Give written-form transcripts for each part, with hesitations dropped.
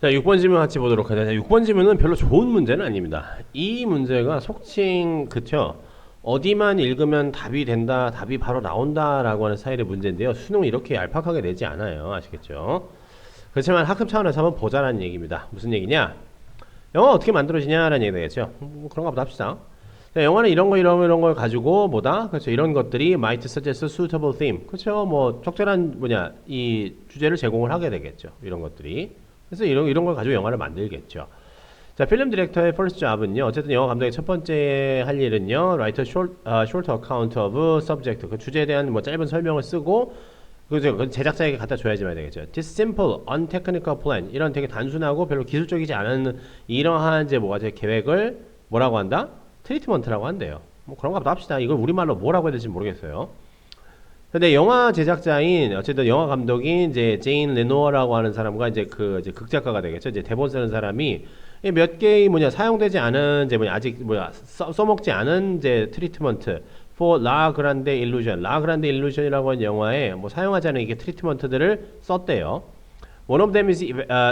자, 6번 질문 같이 보도록 하자. 6번 질문은 별로 좋은 문제는 아닙니다. 이 문제가 속칭, 그쵸? 어디만 읽으면 답이 된다, 답이 바로 나온다라고 하는 스타일의 문제인데요. 수능 이렇게 얄팍하게 내지 않아요. 아시겠죠? 그렇지만 학습 차원에서 한번 보자라는 얘기입니다. 무슨 얘기냐? 영화 어떻게 만들어지냐라는 얘기가 되겠죠. 뭐 그런가 보다 합시다. 자, 영화는 이런 걸 가지고 뭐다? 그렇죠. 이런 것들이 might suggest a suitable theme. 그렇죠. 뭐 적절한 이 주제를 제공을 하게 되겠죠. 이런 것들이. 그래서 이런 걸 가지고 영화를 만들겠죠. 자, 필름 디렉터의 first job은요. 어쨌든 영화 감독의 첫 번째 할 일은요. write a short account of subject. 그 주제에 대한 뭐 짧은 설명을 쓰고 그 제작자에게 갖다 줘야지만 되겠죠. This simple, untechnical plan. 이런 되게 단순하고 별로 기술적이지 않은 이러한 이제 뭐가 제 계획을 뭐라고 한다? 트리트먼트라고 한대요. 뭐 그런가 보다 합시다. 이걸 우리말로 뭐라고 해야 될지 모르겠어요. 근데 영화 제작자인 어쨌든 영화 감독인 이제 제인 레노어라고 하는 사람과 이제 극작가가 되겠죠. 이제 대본 쓰는 사람이 몇 개의 사용되지 않은 이제 아직 써먹지 않은 이제 트리트먼트 for La Grande Illusion, La Grande Illusion이라고 하는 영화에 뭐 사용하지 않은 이게 트리트먼트들을 썼대요. One of them is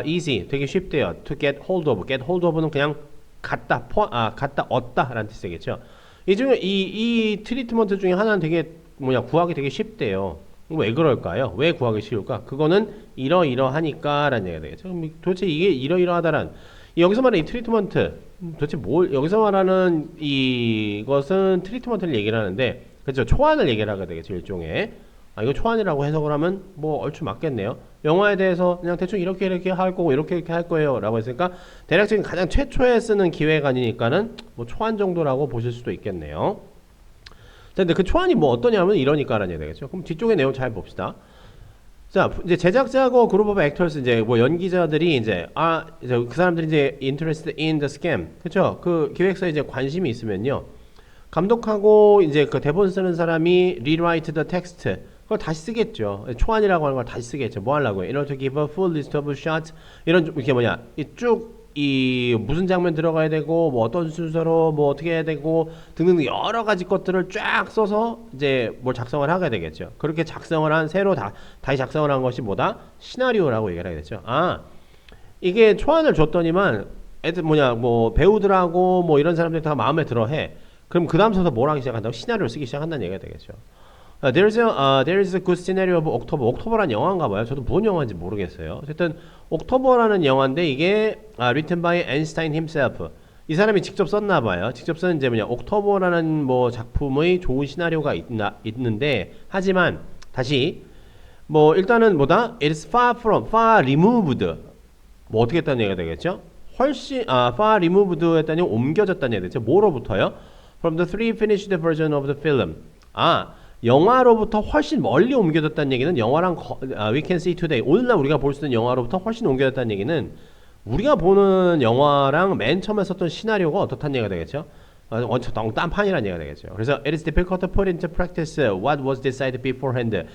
easy, 되게 쉽대요. To get hold of, get hold of는 그냥 갖다 얻다라는 뜻이겠죠. 이 중에 이 트리트먼트 중에 하나는 되게 구하기 되게 쉽대요. 왜 그럴까요? 왜 구하기 쉬울까? 그거는 이러이러하니까라는 얘기가 되겠죠. 그럼 도대체 이게 이러이러하다란 여기서 말하는 이 트리트먼트 도대체 뭘 여기서 말하는 이것은 트리트먼트를 얘기를 하는데 그렇죠. 초안을 얘기를 하게 되겠죠. 일종의 이거 초안이라고 해석을 하면 뭐 얼추 맞겠네요. 영화에 대해서 그냥 대충 이렇게 할 거고 이렇게 할 거예요 라고 했으니까 대략적인 가장 최초에 쓰는 기획안이니까는 뭐 초안 정도라고 보실 수도 있겠네요. 자, 근데 그 초안이 뭐 어떠냐면 이러니까라는 얘기 되겠죠. 그럼 뒤쪽의 내용 잘 봅시다. 자, 이제 제작자하고 그룹 오브 액터스 이제 뭐 연기자들이 이제 그 사람들이 이제 interested in the scam. 그렇죠? 그 기획서에 이제 관심이 있으면요. 감독하고 이제 그 대본 쓰는 사람이 rewrite the text. 그걸 다시 쓰겠죠. 초안이라고 하는 걸 다시 쓰겠죠. 뭐 하려고요? In order to give a full list of shots. 이런 이렇게 이 무슨 장면 들어가야 되고 뭐 어떤 순서로 뭐 어떻게 해야 되고 등등 여러 가지 것들을 쫙 써서 이제 뭘 작성을 하게 되겠죠. 그렇게 작성을 한 새로 다시 작성을 한 것이 뭐다? 시나리오라고 얘기를 하게 됐죠. 이게 초안을 줬더니만 애들 뭐 배우들하고 뭐 이런 사람들이 다 마음에 들어 해. 그럼 그 다음서부터 뭘 하기 시작한다고? 시나리오를 쓰기 시작한다는 얘기가 되겠죠. There is a good scenario of October. 옥토버란 영화인가 봐요. 저도 뭔 영화인지 모르겠어요. 어쨌든 옥토버라는 영화인데 이게 written by Einstein himself. 이 사람이 직접 썼나 봐요. 직접 쓴 이제 옥토버라는 뭐 작품의 좋은 시나리오가 있는데 하지만 다시 뭐 일단은 뭐다? It is far removed. 뭐 어떻게 했다는 얘기가 되겠죠? 훨씬 far removed 했다니 옮겨졌다는 얘기가 되죠. 뭐로부터요? From the three finished version of the film. 영화로부터 훨씬 멀리 옮겨졌다는 얘기는 영화랑 We Can See Today 오늘날 우리가 볼 수 있는 영화로부터 훨씬 옮겨졌다는 얘기는 우리가 보는 영화랑 맨 처음에 썼던 시나리오가 어떻다는 얘기가 되겠죠? 너무 딴판이라는 얘기가 되겠죠. 그래서 It is difficult to put into practice what was decided beforehand.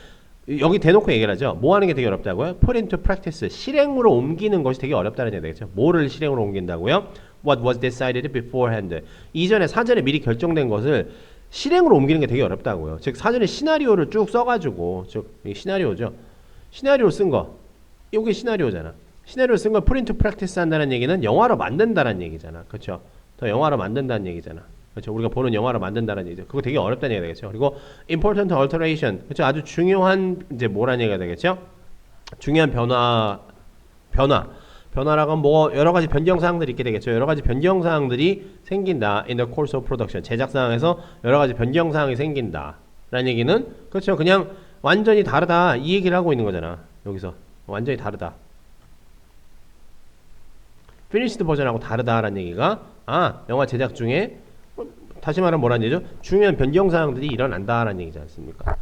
여기 대놓고 얘기를 하죠. 뭐 하는 게 되게 어렵다고요? Put into practice. 실행으로 옮기는 것이 되게 어렵다는 얘기가 되겠죠. 뭐를 실행으로 옮긴다고요? What was decided beforehand. 사전에 미리 결정된 것을 실행으로 옮기는 게 되게 어렵다고요. 즉 사전에 시나리오를 쭉 써가지고 시나리오죠. 시나리오 쓴 거. 이게 시나리오잖아. 시나리오 쓴 걸 프린트 프랙티스 한다는 얘기는 영화로 만든다는 얘기잖아. 그렇죠? 더 영화로 만든다는 얘기잖아. 그렇죠? 우리가 보는 영화로 만든다는 얘기죠. 그거 되게 어렵다는 얘기가 되겠죠. 그리고 important alteration. 그렇죠? 아주 중요한 이제 뭐라는 얘기가 되겠죠? 중요한 변화라고 하면 뭐 여러 가지 변경 사항들이 있게 되겠죠. 여러 가지 변경 사항들이 생긴다. In the course of production. 제작 상황에서 여러 가지 변경 사항이 생긴다. 라는 얘기는 그렇죠. 그냥 완전히 다르다. 이 얘기를 하고 있는 거잖아. 여기서 완전히 다르다. finished 버전하고 다르다라는 얘기가 영화 제작 중에 다시 말하면 뭐라는 얘기죠? 중요한 변경 사항들이 일어난다라는 얘기지 않습니까?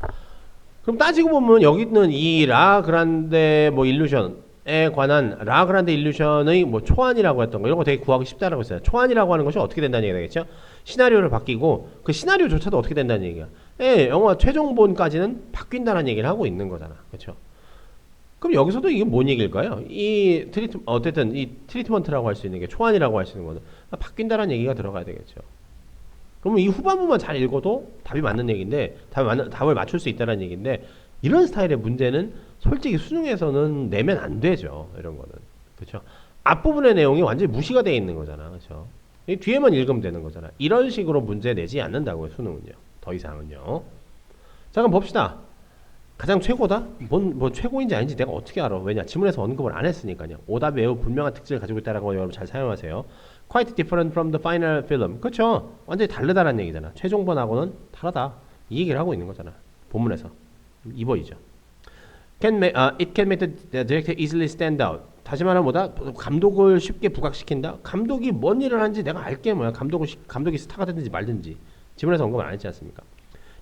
그럼 따지고 보면 여기 있는 이 라 그란데 뭐 일루션에 관한 라 그란데 일루션의 뭐 초안이라고 했던 거 이런 거 되게 구하기 쉽다라고 했어요. 초안이라고 하는 것이 어떻게 된다는 얘기가 되겠죠? 시나리오를 바뀌고 그 시나리오조차도 어떻게 된다는 얘기야. 영화 최종본까지는 바뀐다는 얘기를 하고 있는 거잖아. 그렇죠? 그럼 여기서도 이게 뭔 얘기일까요? 어쨌든 이 트리트먼트라고 할 수 있는 게 초안이라고 할 수 있는 거는 바뀐다는 얘기가 들어가야 되겠죠. 그러면 이 후반부만 잘 읽어도 답이 맞는 얘기인데 답을 맞출 수 있다는 얘기인데 이런 스타일의 문제는 솔직히 수능에서는 내면 안 되죠. 이런 거는. 그렇죠? 앞부분의 내용이 완전히 무시가 되어 있는 거잖아. 그렇죠? 이 뒤에만 읽으면 되는 거잖아. 이런 식으로 문제 내지 않는다고요. 수능은요. 더 이상은요. 자, 그럼 봅시다. 가장 최고다? 뭐 최고인지 아닌지 내가 어떻게 알아? 왜냐? 지문에서 언급을 안 했으니까요. 오답이 매우 분명한 특징을 가지고 있다는 거 여러분 잘 사용하세요. Quite different from the final film. 그렇죠? 완전히 다르다는 얘기잖아. 최종본하고는 다르다. 이 얘기를 하고 있는 거잖아. 본문에서. 2번이죠. It can make the director easily stand out. 다시 말하면 뭐다? 감독을 쉽게 부각시킨다? 감독이 뭔 일을 하는지 내가 알게 뭐야. 감독이 스타가 됐든지 말든지. 지문에서 언급을 안 했지 않습니까?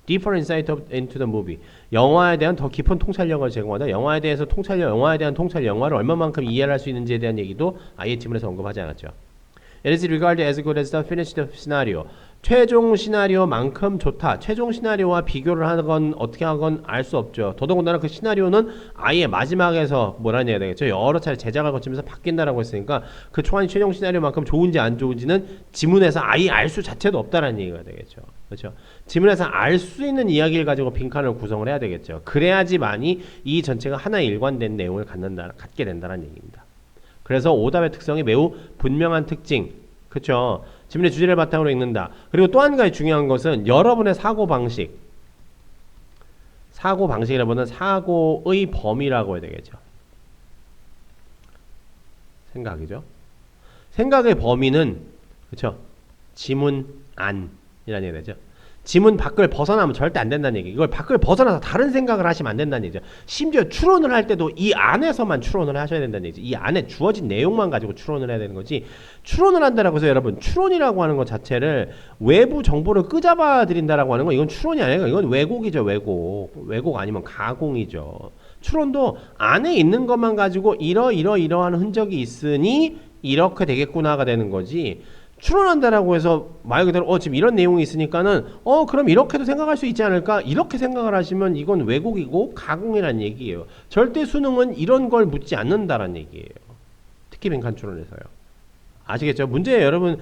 Deeper insight into the movie. 영화에 대한 더 깊은 통찰력을 제공하다. 영화에 대한 통찰력, 영화를 얼마만큼 이해를 할 수 있는지에 대한 얘기도 아예 지문에서 언급하지 않았죠. It is regarded as good as the finished scenario. 최종 시나리오만큼 좋다. 최종 시나리오와 비교를 하건 어떻게 하건 알 수 없죠. 더더군다나 그 시나리오는 아예 마지막에서 뭐라는 얘기가 되겠죠. 여러 차례 제작을 거치면서 바뀐다라고 했으니까 그 초안 최종 시나리오만큼 좋은지 안 좋은지는 지문에서 아예 알 수 자체도 없다라는 얘기가 되겠죠. 그렇죠? 지문에서 알 수 있는 이야기를 가지고 빈칸을 구성을 해야 되겠죠. 그래야지만이 이 전체가 하나의 일관된 내용을 갖게 된다는 얘기입니다. 그래서 오답의 특성이 매우 분명한 특징. 그렇죠? 지문의 주제를 바탕으로 읽는다. 그리고 또 한 가지 중요한 것은 여러분의 사고방식이라보다는 사고의 범위라고 해야 되겠죠. 생각이죠. 생각의 범위는 그렇죠? 지문 안이라는 얘기가 되죠. 지문 밖을 벗어나면 절대 안 된다는 얘기. 이걸 밖을 벗어나서 다른 생각을 하시면 안 된다는 얘기죠. 심지어 추론을 할 때도 이 안에서만 추론을 하셔야 된다는 얘기죠. 이 안에 주어진 내용만 가지고 추론을 해야 되는 거지. 추론을 한다라고 해서 여러분 추론이라고 하는 것 자체를 외부 정보를 끄잡아 드린다라고 하는 건 이건 추론이 아니에요. 이건 왜곡이죠. 왜곡 아니면 가공이죠. 추론도 안에 있는 것만 가지고 이러한 흔적이 있으니 이렇게 되겠구나가 되는 거지. 추론한다라고 해서 말 그대로 지금 이런 내용이 있으니까는 그럼 이렇게도 생각할 수 있지 않을까? 이렇게 생각을 하시면 이건 왜곡이고 가공이란 얘기예요. 절대 수능은 이런 걸 묻지 않는다란 얘기예요. 특히 빈칸 추론에서요. 아시겠죠? 문제 여러분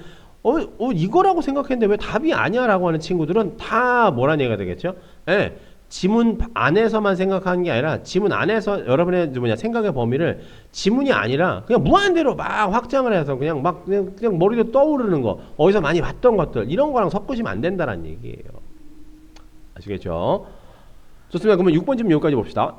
이거라고 생각했는데 왜 답이 아니야라고 하는 친구들은 다 뭐란 얘기가 되겠죠? 예. 지문 안에서만 생각하는 게 아니라 지문 안에서 여러분의 생각의 범위를 지문이 아니라 그냥 무한대로 막 확장을 해서 그냥 머리로 떠오르는 거 어디서 많이 봤던 것들 이런 거랑 섞으시면 안 된다는 얘기예요. 아시겠죠? 좋습니다. 그러면 6번 질문 여기까지 봅시다.